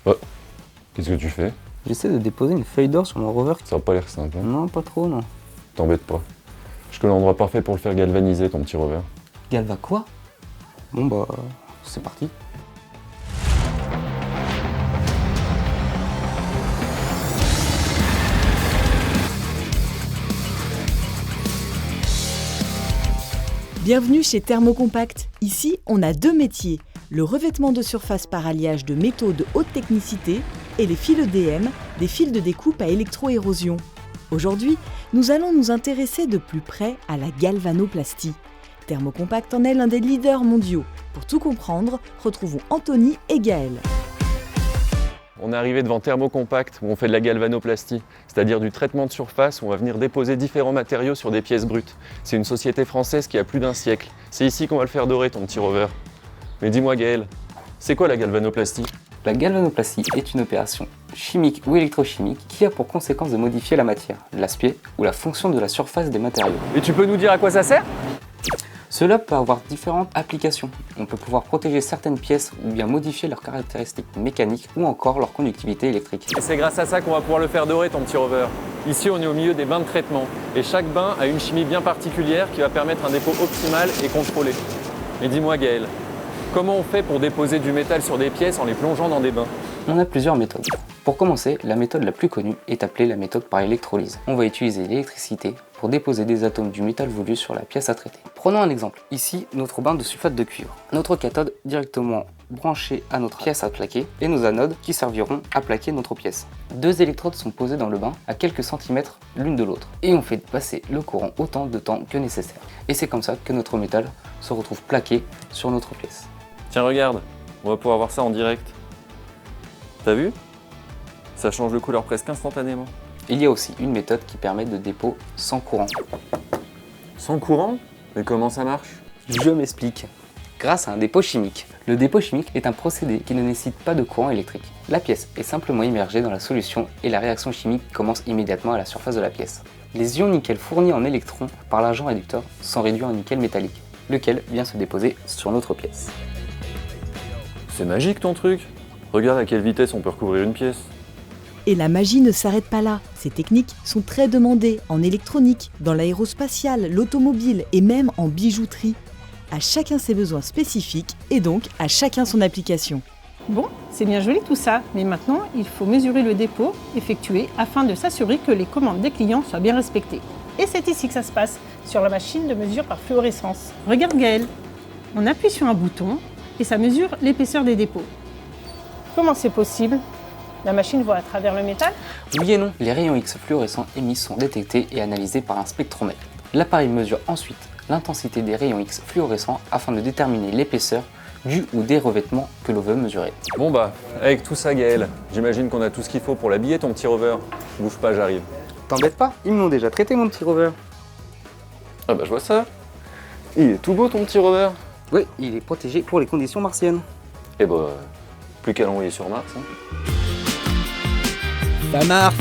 Oh, qu'est-ce que tu fais? J'essaie de déposer une feuille d'or sur mon rover. Ça a pas l'air simple, hein? Non, pas trop, non. T'embête pas. Je connais l'endroit parfait pour le faire galvaniser, ton petit rover. Galva quoi? Bon bah, c'est parti. Bienvenue chez Thermocompact. Ici, on a deux métiers, le revêtement de surface par alliage de métaux de haute technicité et les fils EDM, des fils de découpe à électroérosion. Aujourd'hui, nous allons nous intéresser de plus près à la galvanoplastie. Thermocompact en est l'un des leaders mondiaux. Pour tout comprendre, retrouvons Anthony et Gaël. On est arrivé devant Thermocompact où on fait de la galvanoplastie, c'est-à-dire du traitement de surface où on va venir déposer différents matériaux sur des pièces brutes. C'est une société française qui a plus d'un siècle. C'est ici qu'on va le faire dorer, ton petit rover. Mais dis-moi Gaël, c'est quoi la galvanoplastie? La galvanoplastie est une opération chimique ou électrochimique qui a pour conséquence de modifier la matière, l'aspect ou la fonction de la surface des matériaux. Et tu peux nous dire à quoi ça sert? Cela peut avoir différentes applications. On peut pouvoir protéger certaines pièces ou bien modifier leurs caractéristiques mécaniques ou encore leur conductivité électrique. Et c'est grâce à ça qu'on va pouvoir le faire dorer, ton petit rover. Ici, on est au milieu des bains de traitement. Et chaque bain a une chimie bien particulière qui va permettre un dépôt optimal et contrôlé. Mais dis-moi Gaël, comment on fait pour déposer du métal sur des pièces en les plongeant dans des bains? On a plusieurs méthodes. Pour commencer, la méthode la plus connue est appelée la méthode par électrolyse. On va utiliser l'électricité pour déposer des atomes du métal voulu sur la pièce à traiter. Prenons un exemple. Ici, notre bain de sulfate de cuivre. Notre cathode directement branchée à notre pièce à plaquer et nos anodes qui serviront à plaquer notre pièce. Deux électrodes sont posées dans le bain à quelques centimètres l'une de l'autre et on fait passer le courant autant de temps que nécessaire. Et c'est comme ça que notre métal se retrouve plaqué sur notre pièce. Tiens, regarde, on va pouvoir voir ça en direct. T'as vu? Ça change de couleur presque instantanément. Il y a aussi une méthode qui permet de dépôt sans courant. Sans courant? Mais comment ça marche? Je m'explique. Grâce à un dépôt chimique. Le dépôt chimique est un procédé qui ne nécessite pas de courant électrique. La pièce est simplement immergée dans la solution et la réaction chimique commence immédiatement à la surface de la pièce. Les ions nickel fournis en électrons par l'agent réducteur sont réduits en nickel métallique, lequel vient se déposer sur notre pièce. C'est magique ton truc. Regarde à quelle vitesse on peut recouvrir une pièce. Et la magie ne s'arrête pas là. Ces techniques sont très demandées en électronique, dans l'aérospatiale, l'automobile et même en bijouterie. À chacun ses besoins spécifiques et donc à chacun son application. Bon, c'est bien joli tout ça, mais maintenant il faut mesurer le dépôt effectué afin de s'assurer que les commandes des clients soient bien respectées. Et c'est ici que ça se passe, sur la machine de mesure par fluorescence. Regarde Gaël, on appuie sur un bouton et ça mesure l'épaisseur des dépôts. Comment c'est possible? La machine voit à travers le métal? Oui et non, les rayons X fluorescents émis sont détectés et analysés par un spectromètre. L'appareil mesure ensuite l'intensité des rayons X fluorescents afin de déterminer l'épaisseur du ou des revêtements que l'on veut mesurer. Bon bah, avec tout ça Gaël, j'imagine qu'on a tout ce qu'il faut pour l'habiller ton petit rover. Bouge pas, j'arrive. T'embête pas, ils me l'ont déjà traité mon petit rover. Ah bah je vois ça. Il est tout beau ton petit rover. Oui, il est protégé pour les conditions martiennes. Eh bah, plus qu'à l'envoyer sur Mars. Hein. Ça marche.